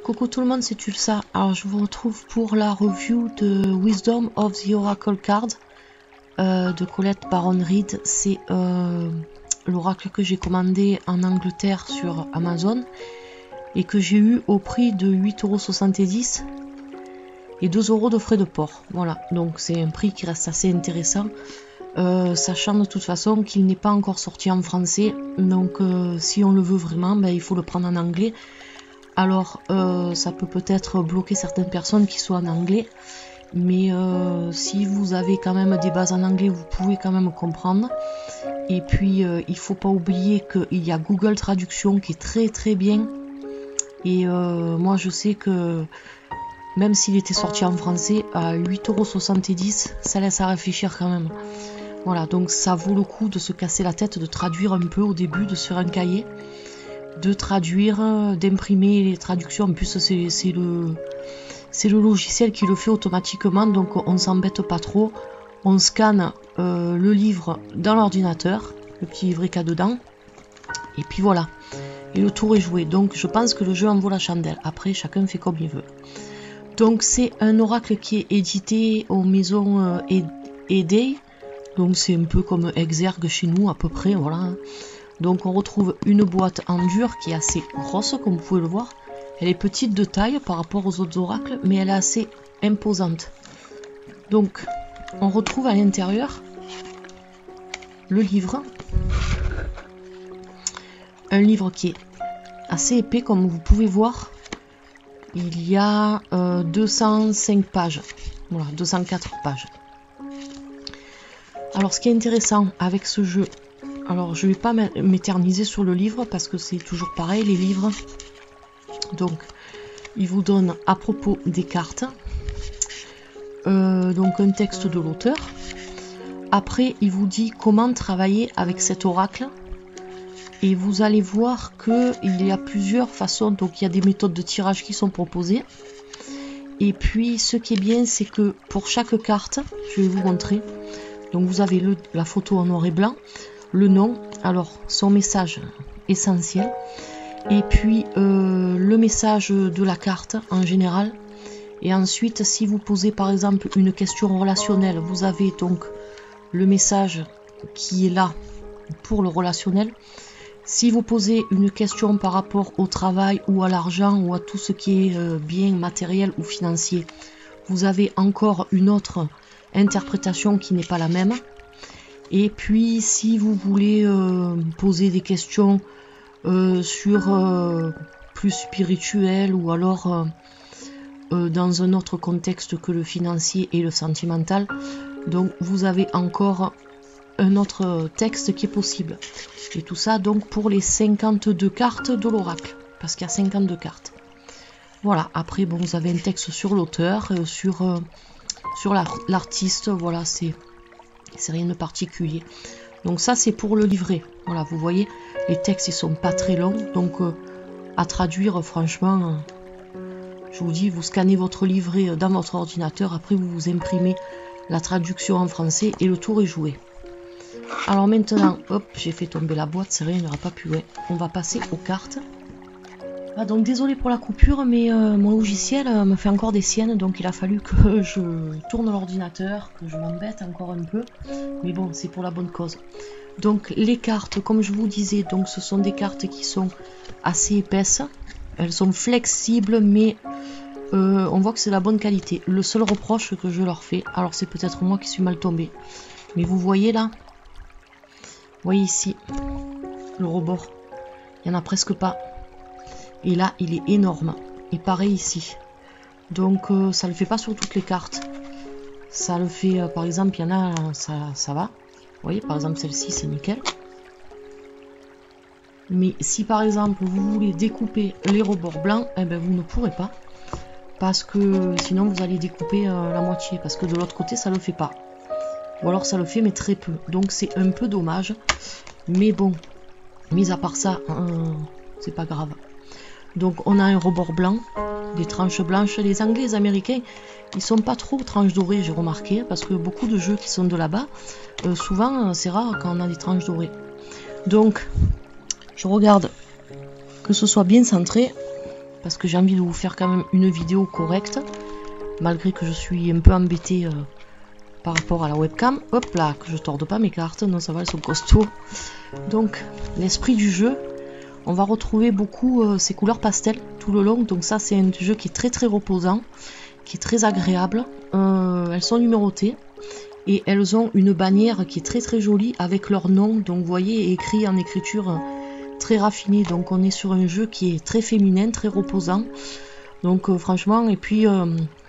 Coucou tout le monde, c'est Tulsa. Alors je vous retrouve pour la review de Wisdom of the Oracle Card de Colette Baron Reid. C'est l'oracle que j'ai commandé en Angleterre sur Amazon et que j'ai eu au prix de 8,70 € et 2 € de frais de port. Voilà, donc c'est un prix qui reste assez intéressant, sachant de toute façon qu'il n'est pas encore sorti en français. Donc si on le veut vraiment, il faut le prendre en anglais. Alors ça peut peut-être bloquer certaines personnes qui sont en anglais, mais si vous avez quand même des bases en anglais, vous pouvez quand même comprendre. Et puis il faut pas oublier qu'il y a Google Traduction qui est très très bien. Et moi je sais que même s'il était sorti en français à 8,70 €, ça laisse à réfléchir quand même. Voilà, donc ça vaut le coup de se casser la tête, de traduire un peu au début, de se faire un cahier, de traduire, d'imprimer les traductions. En plus c'est le logiciel qui le fait automatiquement, donc on s'embête pas trop. On scanne le livre dans l'ordinateur, le petit livret qu'il y a dedans, et puis voilà, et le tour est joué. Donc je pense que le jeu en vaut la chandelle. Après chacun fait comme il veut. Donc c'est un oracle qui est édité aux maisons Edey, donc c'est un peu comme Exergue chez nous à peu près, voilà. Donc on retrouve une boîte en dur qui est assez grosse, comme vous pouvez le voir. Elle est petite de taille par rapport aux autres oracles, mais elle est assez imposante. Donc on retrouve à l'intérieur le livre. Un livre qui est assez épais, comme vous pouvez voir. Il y a 205 pages. Voilà, 204 pages. Alors ce qui est intéressant avec ce jeu, alors je ne vais pas m'éterniser sur le livre parce que c'est toujours pareil les livres. Donc il vous donne à propos des cartes, donc un texte de l'auteur. Après il vous dit comment travailler avec cet oracle. Et vous allez voir qu'il y a plusieurs façons, donc il y a des méthodes de tirage qui sont proposées. Et puis ce qui est bien, c'est que pour chaque carte, je vais vous montrer, donc vous avez la photo en noir et blanc, le nom, alors son message essentiel, et puis le message de la carte en général. Et ensuite, si vous posez par exemple une question relationnelle, vous avez donc le message qui est là pour le relationnel. Si vous posez une question par rapport au travail ou à l'argent ou à tout ce qui est bien matériel ou financier, vous avez encore une autre interprétation qui n'est pas la même. Et puis si vous voulez poser des questions sur plus spirituel ou alors dans un autre contexte que le financier et le sentimental, donc vous avez encore un autre texte qui est possible. Et tout ça donc pour les 52 cartes de l'oracle, parce qu'il y a 52 cartes. Voilà, après bon, vous avez un texte sur l'auteur, sur l'artiste, voilà, c'est rien de particulier. Donc ça c'est pour le livret. Voilà, vous voyez, les textes ils sont pas très longs, donc à traduire franchement, je vous dis, vous scannez votre livret dans votre ordinateur, après vous imprimez la traduction en français et le tour est joué. Alors maintenant, hop, j'ai fait tomber la boîte, c'est rien, il n'y aura pas plus loin. On va passer aux cartes. Ah, donc désolé pour la coupure, mais mon logiciel me fait encore des siennes, donc il a fallu que je tourne l'ordinateur, que je m'embête encore un peu. Mais bon, c'est pour la bonne cause. Donc les cartes, comme je vous disais, donc ce sont des cartes qui sont assez épaisses. Elles sont flexibles, mais on voit que c'est la bonne qualité. Le seul reproche que je leur fais, alors c'est peut-être moi qui suis mal tombé, mais vous voyez là, vous voyez ici, le rebord, il n'y en a presque pas. Et là, il est énorme. Et pareil ici. Donc, ça le fait pas sur toutes les cartes. Ça le fait, par exemple, il y en a, ça va. Vous voyez, par exemple, celle-ci, c'est nickel. Mais si, par exemple, vous voulez découper les rebords blancs, eh ben, vous ne pourrez pas. Parce que sinon, vous allez découper la moitié. Parce que de l'autre côté, ça le fait pas. Ou alors ça le fait mais très peu, donc c'est un peu dommage, mais bon, mis à part ça, c'est pas grave. Donc on a un rebord blanc, des tranches blanches. Les Anglais, les Américains, ils sont pas trop tranches dorées, j'ai remarqué, parce que beaucoup de jeux qui sont de là-bas, souvent c'est rare quand on a des tranches dorées. Donc je regarde que ce soit bien centré, parce que j'ai envie de vous faire quand même une vidéo correcte, malgré que je suis un peu embêtée par rapport à la webcam. Hop là, que je torde pas mes cartes, non ça va, elles sont costauds. Donc l'esprit du jeu, on va retrouver beaucoup ces couleurs pastel tout le long, donc ça c'est un jeu qui est très reposant, qui est très agréable. Elles sont numérotées et elles ont une bannière qui est très jolie avec leur nom, donc vous voyez, écrit en écriture très raffinée. Donc on est sur un jeu qui est très féminin, très reposant, donc franchement, et puis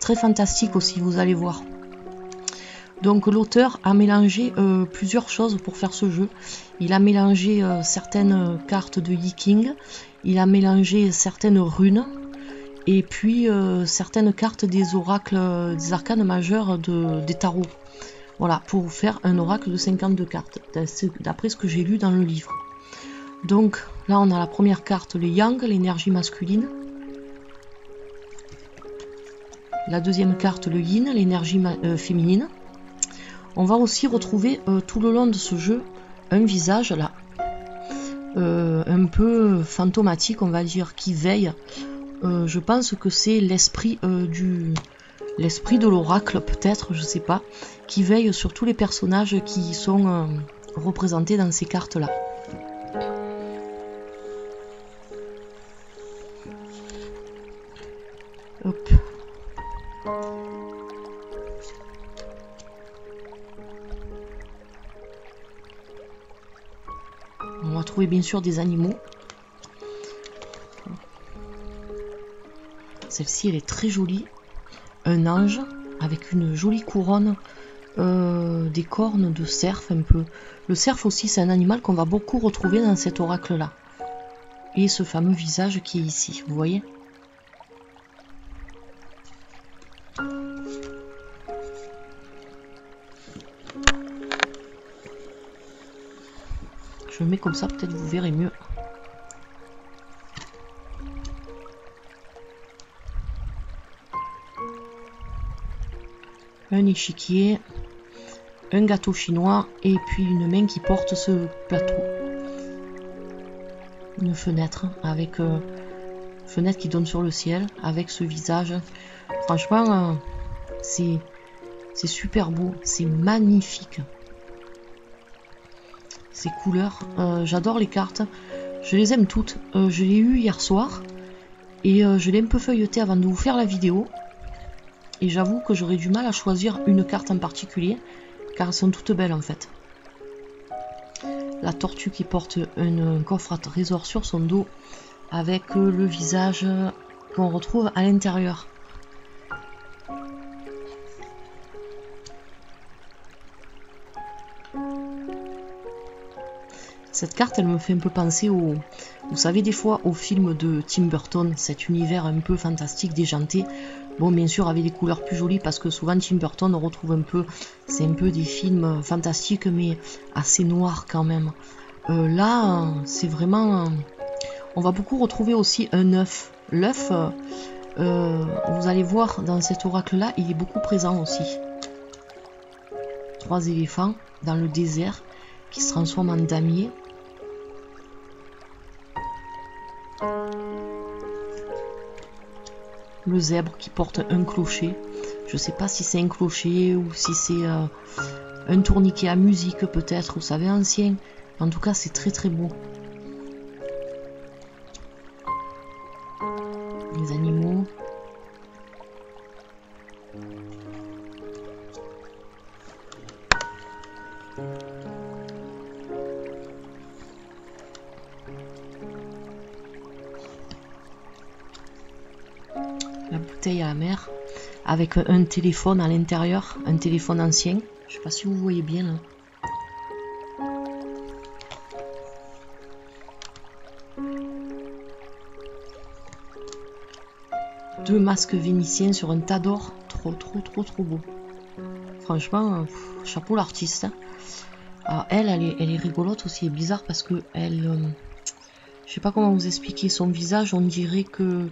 très fantastique aussi, vous allez voir. Donc l'auteur a mélangé plusieurs choses pour faire ce jeu. Il a mélangé certaines cartes de Yi-King, il a mélangé certaines runes, et puis certaines cartes des oracles, des arcanes majeurs des tarots. Voilà, pour faire un oracle de 52 cartes, d'après ce que j'ai lu dans le livre. Donc là on a la première carte, le Yang, l'énergie masculine. La deuxième carte, le Yin, l'énergie féminine. On va aussi retrouver tout le long de ce jeu un visage là, un peu fantomatique, on va dire, qui veille. Je pense que c'est l'esprit de l'oracle, peut-être, je sais pas, qui veille sur tous les personnages qui sont représentés dans ces cartes là. Hop. On va trouver bien sûr des animaux. Celle-ci, elle est très jolie. Un ange avec une jolie couronne, des cornes de cerf un peu. Le cerf aussi, c'est un animal qu'on va beaucoup retrouver dans cet oracle-là. Et ce fameux visage qui est ici, vous voyez ? Je le mets comme ça, peut-être vous verrez mieux. Un échiquier, un gâteau chinois et puis une main qui porte ce plateau. Une fenêtre avec fenêtre qui donne sur le ciel avec ce visage. Franchement, c'est super beau, c'est magnifique. Ces couleurs, j'adore les cartes, je les aime toutes. Je l'ai eu hier soir et je l'ai un peu feuilleté avant de vous faire la vidéo. Et j'avoue que j'aurais du mal à choisir une carte en particulier, car elles sont toutes belles en fait. La tortue qui porte un coffre à trésor sur son dos, avec le visage qu'on retrouve à l'intérieur. Cette carte, elle me fait un peu penser au... Vous savez, des fois, au film de Tim Burton, cet univers un peu fantastique, déjanté. Bon, bien sûr, avec des couleurs plus jolies, parce que souvent, Tim Burton, on retrouve un peu... C'est un peu des films fantastiques, mais assez noirs quand même. Là, c'est vraiment... On va beaucoup retrouver aussi un œuf. L'œuf, vous allez voir, dans cet oracle-là, il est beaucoup présent aussi. 3 éléphants dans le désert qui se transforment en damier. Le zèbre qui porte un clocher. Je sais pas si c'est un clocher ou si c'est un tourniquet à musique peut-être, vous savez, ancien. En tout cas, c'est très beau. Les animaux. La bouteille à la mer avec un téléphone à l'intérieur, un téléphone ancien. Je sais pas si vous voyez bien là. Deux masques vénitiens sur un tas d'or, trop beau. Franchement, chapeau l'artiste. Alors elle est rigolote aussi, et bizarre parce que elle, je sais pas comment vous expliquer, son visage, on dirait que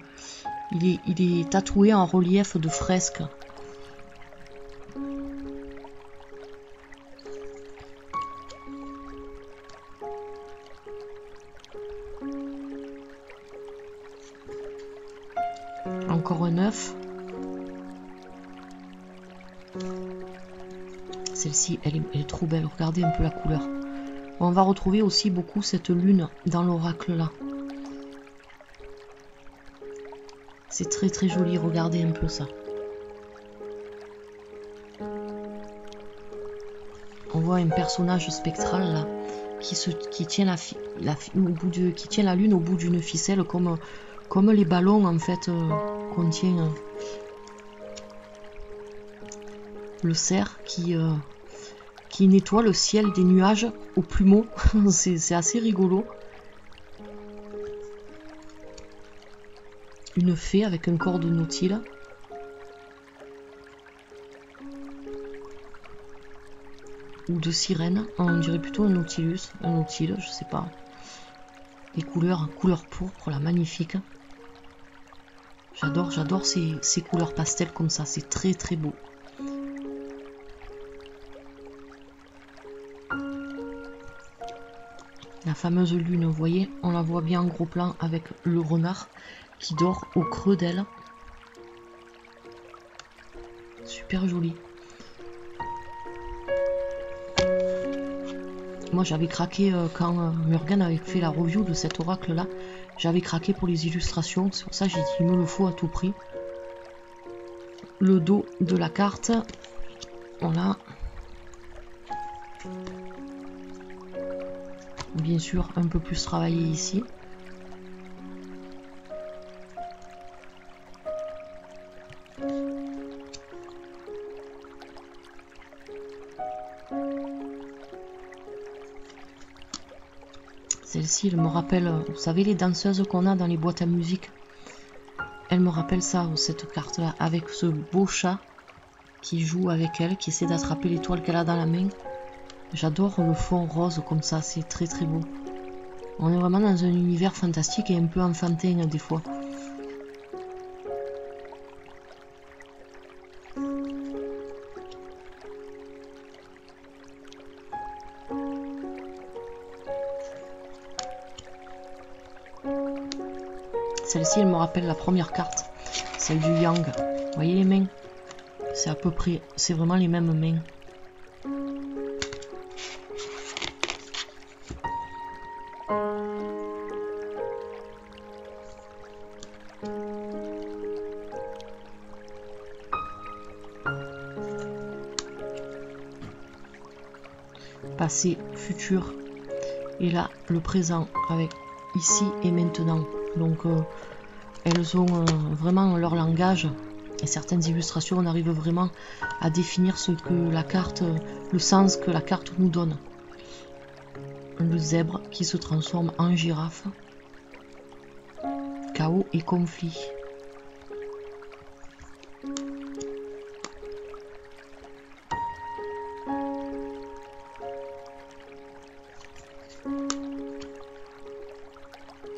il est tatoué en relief de fresques. encore un œuf. Celle-ci, elle est trop belle. Regardez un peu la couleur. On va retrouver aussi beaucoup cette lune dans l'oracle là. C'est très très joli. Regardez un peu ça. On voit un personnage spectral là qui tient la lune au bout d'une ficelle comme les ballons en fait qu'on tient le cerf qui nettoie le ciel des nuages au plumeau. C'est assez rigolo. Une fée avec un corps de nautile. Ou de sirène, on dirait plutôt un nautilus, un nautile, je sais pas. Les couleur pourpre, là, magnifique. J'adore ces couleurs pastel comme ça, c'est très très beau. La fameuse lune, vous voyez, on la voit bien en gros plan avec le renard qui dort au creux d'elle. Super joli. Moi j'avais craqué quand Morgane avait fait la review de cet oracle là. J'avais craqué pour les illustrations. C'est pour ça que j'ai dit il me le faut à tout prix. Le dos de la carte. Voilà. Bien sûr un peu plus travaillé ici. Celle-ci, elle me rappelle, vous savez, les danseuses qu'on a dans les boîtes à musique. Elle me rappelle ça, cette carte-là, avec ce beau chat qui joue avec elle, qui essaie d'attraper l'étoile qu'elle a dans la main. J'adore le fond rose comme ça, c'est très très beau. On est vraiment dans un univers fantastique et un peu enfantin des fois. Celle-ci, elle me rappelle la première carte, celle du Yang. Vous voyez les mains? C'est à peu près, c'est vraiment les mêmes mains. Passé, futur, et là, le présent, avec ici et maintenant. Donc elles ont vraiment leur langage et certaines illustrations on arrive vraiment à définir ce que la carte, le sens que la carte nous donne. Le zèbre qui se transforme en girafe. Chaos et conflit.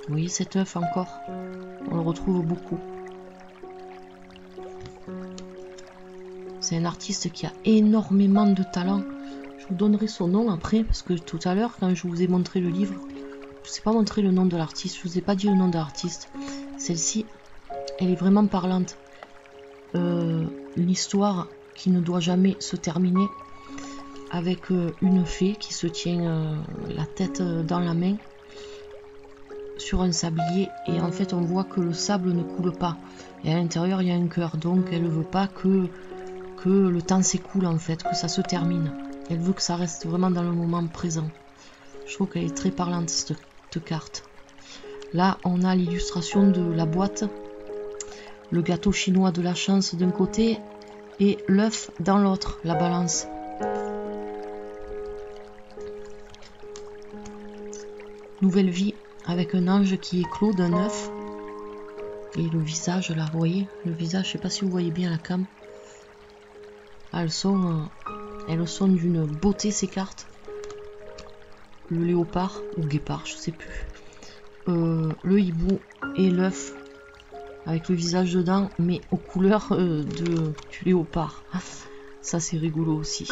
Vous voyez cet œuf encore, on le retrouve beaucoup. C'est un artiste qui a énormément de talent. Je vous donnerai son nom après, parce que tout à l'heure, quand je vous ai montré le livre, je ne vous ai pas montré le nom de l'artiste, je vous ai pas dit le nom de l'artiste. Celle-ci, elle est vraiment parlante. L'histoire qui ne doit jamais se terminer avec une fée qui se tient la tête dans la main sur un sablier et en fait on voit que le sable ne coule pas et à l'intérieur il y a un cœur, donc elle ne veut pas que le temps s'écoule en fait, que ça se termine, elle veut que ça reste vraiment dans le moment présent. Je trouve qu'elle est très parlante cette carte. Là on a l'illustration de la boîte, le gâteau chinois de la chance d'un côté et l'œuf dans l'autre, la balance. Nouvelle vie avec un ange qui éclot d'un œuf. Et le visage là, vous voyez, le visage, je sais pas si vous voyez bien la cam. Ah, elles sont d'une beauté ces cartes. Le léopard ou guépard, je sais plus. Le hibou et l'œuf avec le visage dedans, mais aux couleurs du léopard. Ça c'est rigolo aussi.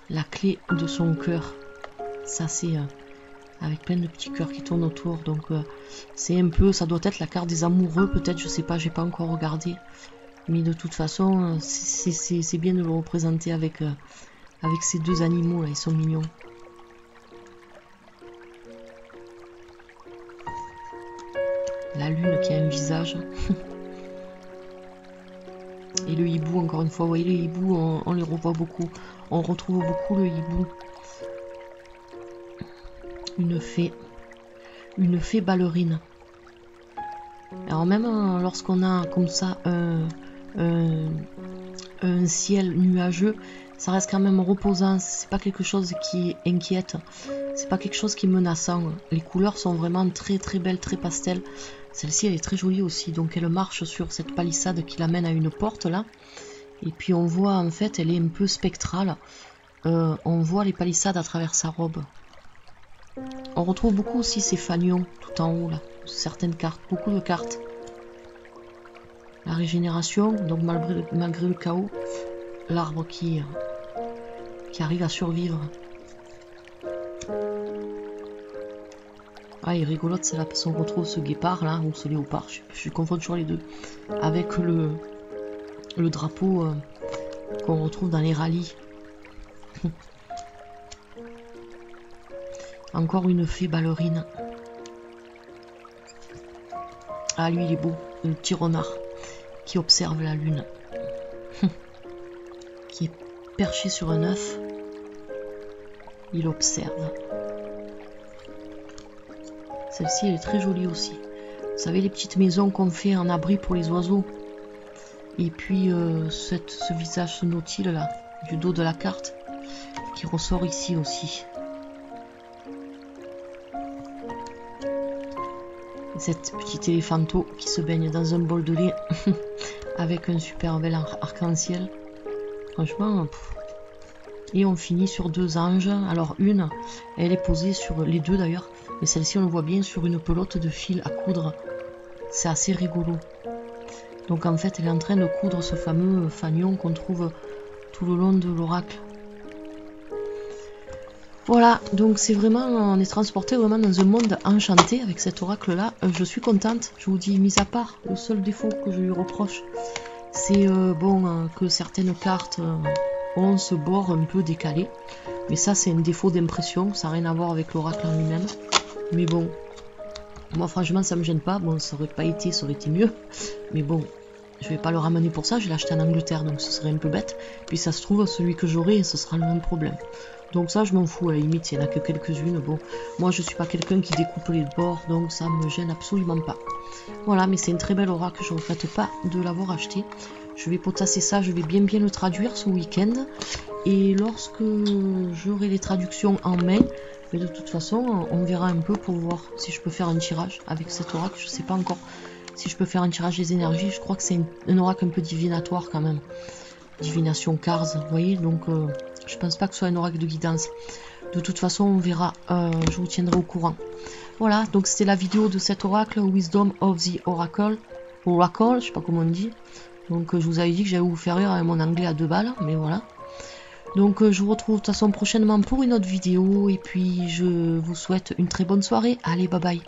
La clé de son cœur, ça c'est avec plein de petits cœurs qui tournent autour. Donc c'est un peu, ça doit être la carte des amoureux peut-être, je sais pas, j'ai pas encore regardé. Mais de toute façon, c'est bien de le représenter avec, avec ces deux animaux là, ils sont mignons. La lune qui a un visage. Et le hibou, encore une fois, vous voyez les hiboux, on les revoit beaucoup. On retrouve beaucoup le hibou. Une fée ballerine. Alors même lorsqu'on a comme ça un ciel nuageux, ça reste quand même reposant. C'est pas quelque chose qui inquiète. C'est pas quelque chose qui est menaçant. Les couleurs sont vraiment très très belles, très pastel. Celle-ci elle est très jolie aussi. Donc elle marche sur cette palissade qui l'amène à une porte là. Et puis on voit en fait elle est un peu spectrale. On voit les palissades à travers sa robe. On retrouve beaucoup aussi ces fanions tout en haut là. Certaines cartes, beaucoup de cartes. La régénération, donc malgré le chaos, l'arbre qui arrive à survivre. Ah, et rigolote, c'est là parce qu'on retrouve ce guépard là, ou ce léopard, je confonds toujours les deux, avec le drapeau qu'on retrouve dans les rallyes. Encore une fée ballerine. Ah, lui il est beau, le petit renard qui observe la lune, qui est perché sur un œuf. Il observe. Celle-ci elle est très jolie aussi. Vous savez les petites maisons qu'on fait en abri pour les oiseaux. Et puis ce visage nautile là, du dos de la carte, qui ressort ici aussi. Cette petite éléphanto qui se baigne dans un bol de lait avec un super bel arc-en-ciel. Franchement, pff. Et on finit sur deux anges. Alors une, elle est posée sur les deux d'ailleurs, mais celle-ci on le voit bien sur une pelote de fil à coudre. C'est assez rigolo. Donc en fait elle est en train de coudre ce fameux fanion qu'on trouve tout le long de l'oracle. Voilà, donc c'est vraiment, on est transporté vraiment dans un monde enchanté avec cet oracle là. Je suis contente, je vous dis, mis à part, le seul défaut que je lui reproche, c'est bon que certaines cartes ont ce bord un peu décalé. Mais ça c'est un défaut d'impression, ça n'a rien à voir avec l'oracle en lui-même. Mais bon, moi franchement ça me gêne pas, bon ça aurait pas été, ça aurait été mieux. Mais bon, je vais pas le ramener pour ça, je l'ai acheté en Angleterre donc ce serait un peu bête. Puis ça se trouve, celui que j'aurai, ce sera le même problème. Donc ça je m'en fous, à la limite il n'y en a que quelques-unes. Bon, moi je suis pas quelqu'un qui découpe les bords, donc ça me gêne absolument pas. Voilà, mais c'est une très belle oracle, je ne regrette pas de l'avoir acheté. Je vais potasser ça, je vais bien le traduire ce week-end. Et lorsque j'aurai les traductions en main, mais de toute façon on verra un peu pour voir si je peux faire un tirage avec cet oracle. Je sais pas encore si je peux faire un tirage des énergies, je crois que c'est un oracle un peu divinatoire quand même. Divination Cards, vous voyez, donc je pense pas que ce soit un oracle de guidance. De toute façon on verra, je vous tiendrai au courant. Voilà, donc c'était la vidéo de cet oracle, Wisdom of the Oracle, je sais pas comment on dit. Donc je vous avais dit que j'allais vous faire rire avec mon anglais à 2 balles, mais voilà. Donc je vous retrouve de toute façon prochainement pour une autre vidéo, et puis je vous souhaite une très bonne soirée. Allez, bye bye.